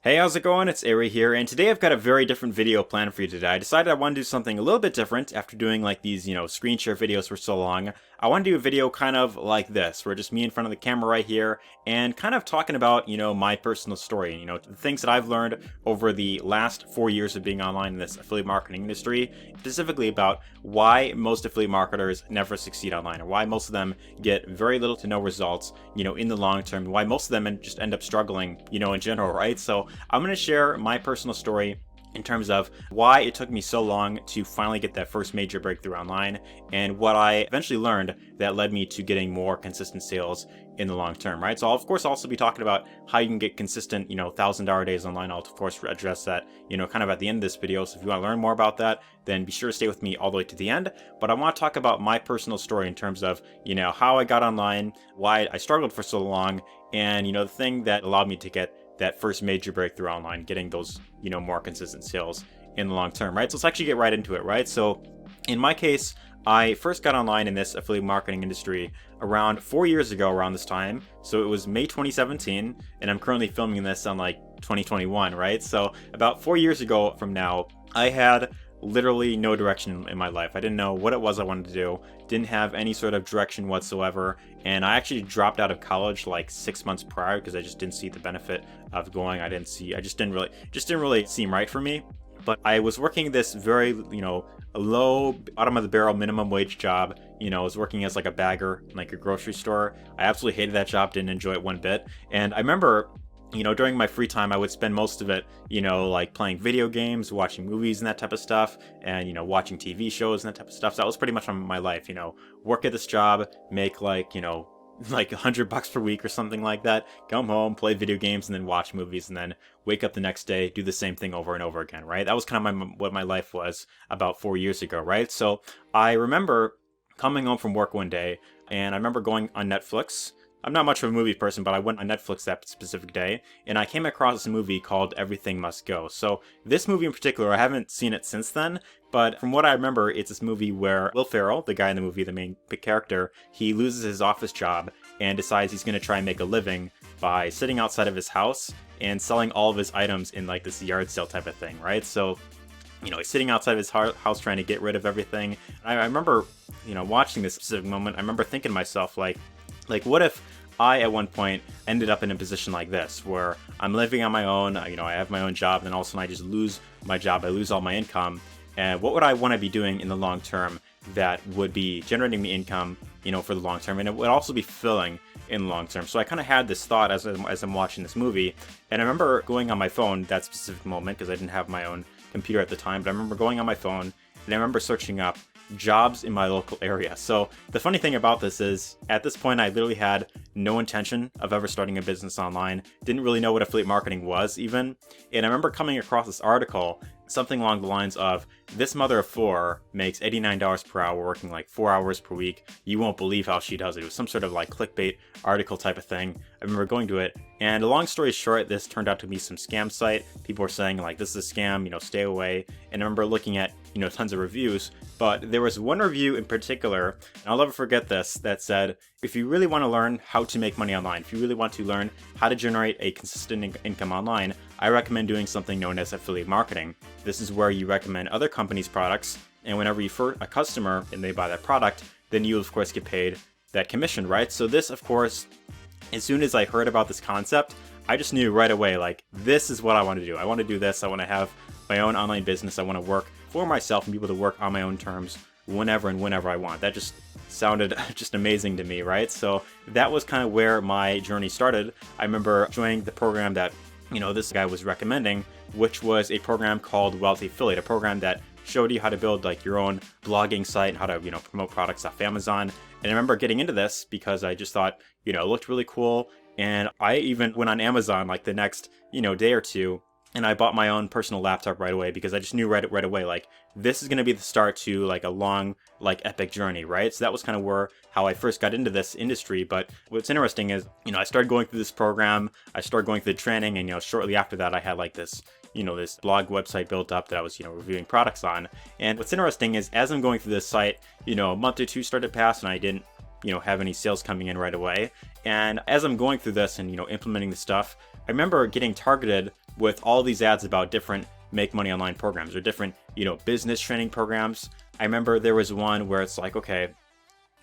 Hey, how's it going? It's Ari here, and today I've got a very different video planned for you today. I decided I want to do something a little bit different after doing like these, screen share videos for so long. I want to do a video kind of like this, where just me in front of the camera right here, and kind of talking about, my personal story, the things that I've learned over the last 4 years of being online in this affiliate marketing industry, specifically about why most affiliate marketers never succeed online, or why most of them get very little to no results, in the long term, why most of them just end up struggling, in general, right? So I'm going to share my personal story in terms of why it took me so long to finally get that first major breakthrough online, and what I eventually learned that led me to getting more consistent sales in the long term, right? So I'll of course also be talking about how you can get consistent, $1,000 days online. I'll of course address that, kind of at the end of this video. So if you want to learn more about that, then be sure to stay with me all the way to the end. But I want to talk about my personal story in terms of, how I got online, why I struggled for so long, and, the thing that allowed me to get that first major breakthrough online, getting those, more consistent sales in the long term, right? So let's actually get right into it, right? So in my case, I first got online in this affiliate marketing industry around 4 years ago, around this time. So it was May 2017, and I'm currently filming this on like 2021, right? So about 4 years ago from now, I had literally no direction in my life. I didn't know what it was I wanted to do, didn't have any sort of direction whatsoever, and I actually dropped out of college like 6 months prior because I just didn't see the benefit of going. I just didn't really seem right for me. But I was working this very, low, bottom of the barrel minimum wage job. I was working as like a bagger in like a grocery store. I absolutely hated that job, didn't enjoy it one bit. And I remember, during my free time, I would spend most of it, like playing video games, watching movies and that type of stuff, and, watching TV shows and that type of stuff. So that was pretty much my life, work at this job, make like, like $100 per week or something like that, come home, play video games, and then watch movies, and then wake up the next day, do the same thing over and over again, right? That was kind of what my life was about 4 years ago, right? So I remember coming home from work one day, and I remember going on Netflix. I'm not much of a movie person, but I went on Netflix that specific day, and I came across a movie called Everything Must Go. So this movie in particular, I haven't seen it since then, but from what I remember, it's this movie where Will Ferrell, the guy in the movie, the main character, he loses his office job and decides he's going to try and make a living by sitting outside of his house and selling all of his items in like this yard sale type of thing, right? So he's sitting outside of his house trying to get rid of everything. I remember, watching this specific moment, I remember thinking to myself, like what if I, at one point, ended up in a position like this, where I'm living on my own, I have my own job, and then all of a sudden I just lose my job, I lose all my income, and what would I want to be doing in the long term that would be generating me income, for the long term, and it would also be fulfilling in the long term. So I kind of had this thought as I'm watching this movie, and I remember going on my phone that specific moment, because I didn't have my own computer at the time, but I remember going on my phone, and I remember searching up jobs in my local area. So the funny thing about this is, at this point, I literally had no intention of ever starting a business online, didn't really know what affiliate marketing was even, and I remember coming across this article, something along the lines of, this mother of four makes $89 per hour working like 4 hours per week. You won't believe how she does it. It was some sort of like clickbait article type of thing. I remember going to it, and long story short, this turned out to be some scam site. People were saying like, this is a scam, stay away. And I remember looking at, tons of reviews, but there was one review in particular, and I'll never forget this, that said, if you really want to learn how to make money online, if you really want to learn how to generate a consistent income online, I recommend doing something known as affiliate marketing. This is where you recommend other companies' products, and whenever you refer a customer and they buy that product, then you of course get paid that commission, right? So this, of course, as soon as I heard about this concept, I just knew right away, like, this is what I want to do. I want to do this. I want to have my own online business. I want to work for myself and be able to work on my own terms whenever I want. That just sounded just amazing to me, right? So that was kind of where my journey started. I remember joining the program that, this guy was recommending, which was a program called Wealthy Affiliate, a program that showed you how to build like your own blogging site and how to, promote products off Amazon. And I remember getting into this because I just thought, it looked really cool. And I even went on Amazon like the next, day or two, and I bought my own personal laptop right away because I just knew right away, like, this is going to be the start to like a long, like, epic journey, right? So that was kind of how I first got into this industry. But what's interesting is, I started going through this program, I started going through the training, and, shortly after that, I had like this, this blog website built up that I was, reviewing products on. And what's interesting is, as I'm going through this site, a month or two started to pass and I didn't, have any sales coming in right away. And as I'm going through this and, implementing the stuff, I remember getting targeted with all these ads about different make money online programs or different, business training programs. I remember there was one where it's like, okay,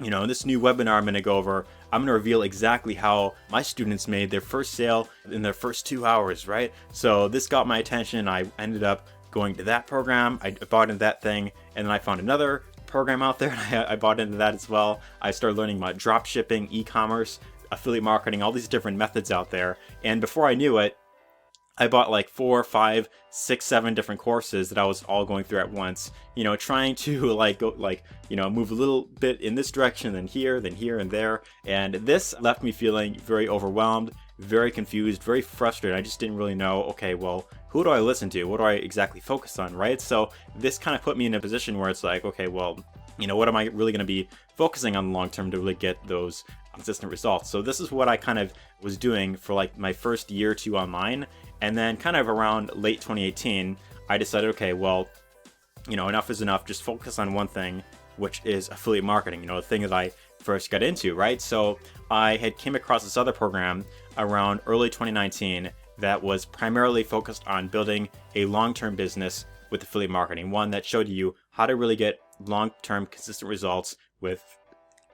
in this new webinar I'm going to reveal exactly how my students made their first sale in their first 2 hours, right? So this got my attention. I ended up going to that program. I bought into that thing, and then I found another program out there, and I bought into that as well. I started learning about drop shipping, e-commerce, affiliate marketing, all these different methods out there. And before I knew it, I bought like 4, 5, 6, 7 different courses that I was all going through at once, trying to move a little bit in this direction, then here, and there. And this left me feeling very overwhelmed, very confused, very frustrated. I just didn't really know, okay, well, who do I listen to? What do I exactly focus on, right? So this kind of put me in a position where it's like, okay, well, what am I really going to be focusing on long term to really get those consistent results? So this is what I kind of was doing for like my first year or two online. And then kind of around late 2018, I decided, okay, well, enough is enough. Just focus on one thing, which is affiliate marketing, the thing that I first got into, right? So I had came across this other program around early 2019 that was primarily focused on building a long-term business with affiliate marketing, one that showed you how to really get long-term consistent results with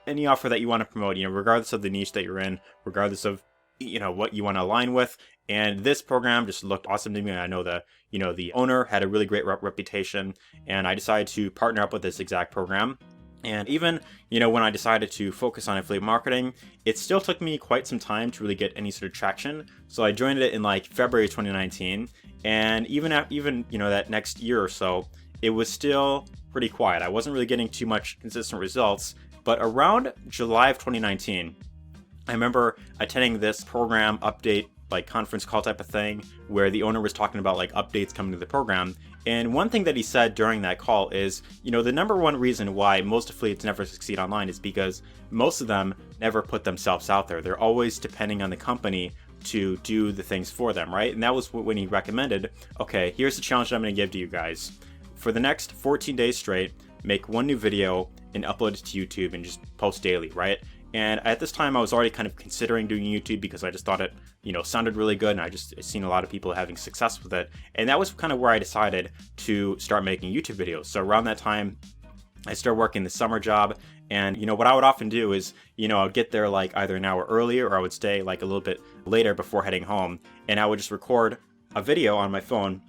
any offer that you want to promote, regardless of the niche that you're in, regardless of what you want to align with. And this program just looked awesome to me. I know the owner had a really great reputation, and I decided to partner up with this exact program. And even, when I decided to focus on affiliate marketing, it still took me quite some time to really get any sort of traction. So I joined it in like February 2019, and even that next year or so, it was still pretty quiet. I wasn't really getting too much consistent results. But around July of 2019, I remember attending this program update, like conference call type of thing, where the owner was talking about like updates coming to the program. And one thing that he said during that call is, the number one reason why most affiliates never succeed online is because most of them never put themselves out there. They're always depending on the company to do the things for them, right? And that was when he recommended, okay, here's the challenge that I'm going to give to you guys. For the next 14 days straight, make one new video and upload it to YouTube and just post daily, right? And at this time, I was already kind of considering doing YouTube because I just thought it, sounded really good, and I just seen a lot of people having success with it. And that was kind of where I decided to start making YouTube videos. So around that time, I started working the summer job, and what I would often do is, I would get there like either an hour earlier, or I would stay like a little bit later before heading home, and I would just record a video on my phone,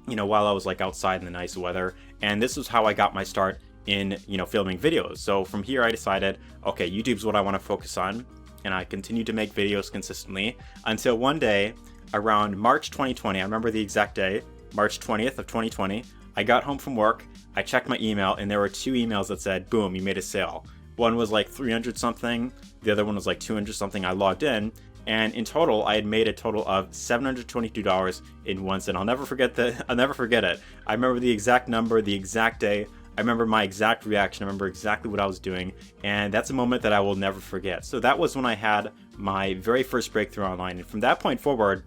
while I was like outside in the nice weather. And this was how I got my start in filming videos. So from here I decided, okay, YouTube's what I want to focus on, and I continued to make videos consistently until one day around March 2020. I remember the exact day, March 20th of 2020. I got home from work, I checked my email, and there were 2 emails that said, boom, you made a sale. One was like 300 something, the other one was like 200 something. I logged in, and in total I had made a total of $722 in one cent. I'll never forget it. I remember the exact number, the exact day. I remember my exact reaction. I remember exactly what I was doing, and that's a moment that I will never forget. So that was when I had my very first breakthrough online, and from that point forward,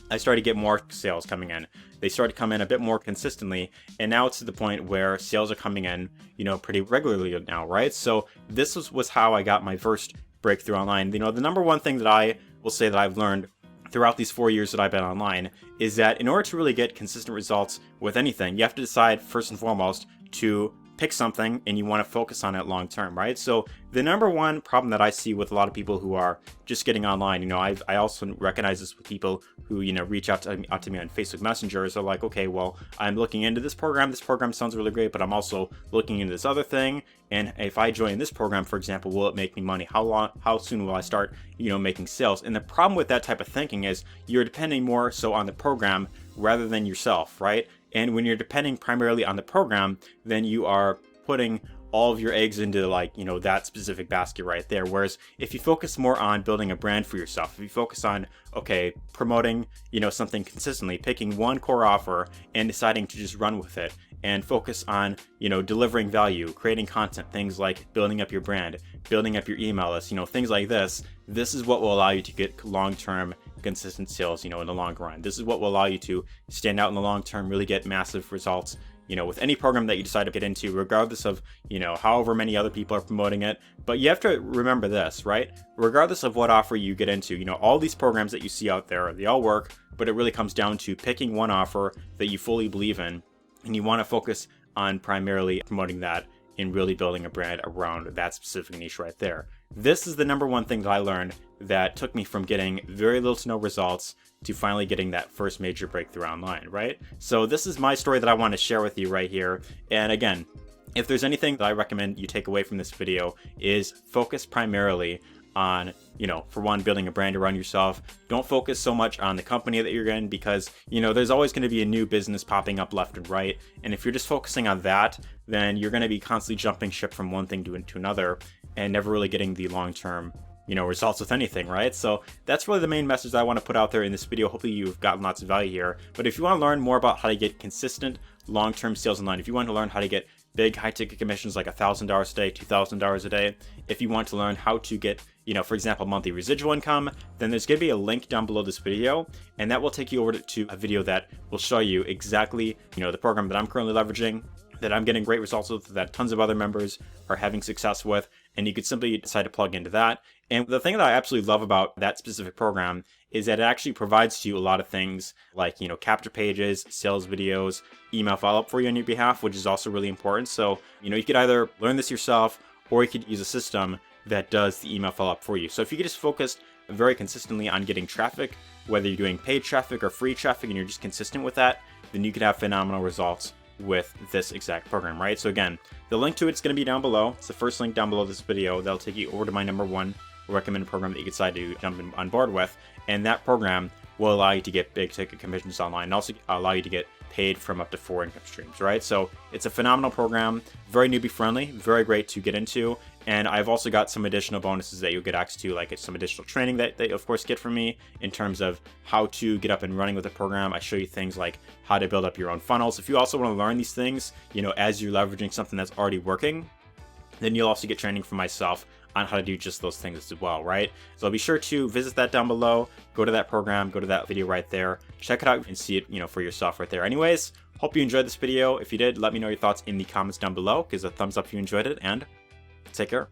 I started to get more sales coming in. They started to come in a bit more consistently, and now it's to the point where sales are coming in, pretty regularly now, right? So this was how I got my first breakthrough online. The number one thing that I will say that I've learned throughout these 4 years that I've been online is that in order to really get consistent results with anything, you have to decide first and foremost to pick something and you want to focus on it long term, right? So the number one problem that I see with a lot of people who are just getting online, I also recognize this with people who, reach out to me on Facebook Messenger. So like, okay, well, I'm looking into this program. This program sounds really great, but I'm also looking into this other thing. And if I join this program, for example, will it make me money? How soon will I start, making sales? And the problem with that type of thinking is you're depending more so on the program rather than yourself, right? And when you're depending primarily on the program, then you are putting all of your eggs into that specific basket right there. Whereas if you focus more on building a brand for yourself, if you focus on, okay, promoting, something consistently, picking one core offer and deciding to just run with it, and focus on, delivering value, creating content, things like building up your brand, building up your email list, things like this is what will allow you to get long-term consistent sales, in the long run. This is what will allow you to stand out in the long term, really get massive results, with any program that you decide to get into, regardless of, however many other people are promoting it. But you have to remember this, right? Regardless of what offer you get into, all these programs that you see out there, they all work, but it really comes down to picking one offer that you fully believe in, and you want to focus on primarily promoting that and really building a brand around that specific niche right there. This is the number one thing that I learned that took me from getting very little to no results to finally getting that first major breakthrough online, right? So this is my story that I want to share with you right here. And again, if there's anything that I recommend you take away from this video, is focus primarily on, for one, building a brand around yourself. Don't focus so much on the company that you're in, because, there's always going to be a new business popping up left and right. And if you're just focusing on that, then you're going to be constantly jumping ship from one thing to another and never really getting the long-term, results with anything, right? So that's really the main message that I want to put out there in this video. Hopefully you've gotten lots of value here. But if you want to learn more about how to get consistent long-term sales online, if you want to learn how to get big high-ticket commissions like $1,000 a day, $2,000 a day, if you want to learn how to get, for example, monthly residual income, then there's going to be a link down below this video, and that will take you over to a video that will show you exactly, the program that I'm currently leveraging, that I'm getting great results with, that tons of other members are having success with, and you could simply decide to plug into that. And the thing that I absolutely love about that specific program is that it actually provides to you a lot of things like, capture pages, sales videos, email follow-up for you on your behalf, which is also really important. So, you could either learn this yourself, or you could use a system that does the email follow-up for you. So if you could just focus very consistently on getting traffic, whether you're doing paid traffic or free traffic, and you're just consistent with that, then you could have phenomenal results with this exact program, right? So again, the link to it's going to be down below. It's the first link down below this video. That'll take you over to my number one recommended program that you decide to jump on board with. And that program will allow you to get big ticket commissions online, and also allow you to get paid from up to 4 income streams, right? So it's a phenomenal program, very newbie friendly, very great to get into. And I've also got some additional bonuses that you'll get access to, like some additional training that you of course get from me in terms of how to get up and running with the program. I show you things like how to build up your own funnels. If you also want to learn these things, as you're leveraging something that's already working, then you'll also get training from myself on how to do just those things as well, right? So be sure to visit that down below, go to that program, go to that video right there, check it out and see it, for yourself right there. Anyways, hope you enjoyed this video. If you did, let me know your thoughts in the comments down below. Give us a thumbs up if you enjoyed it, and take care.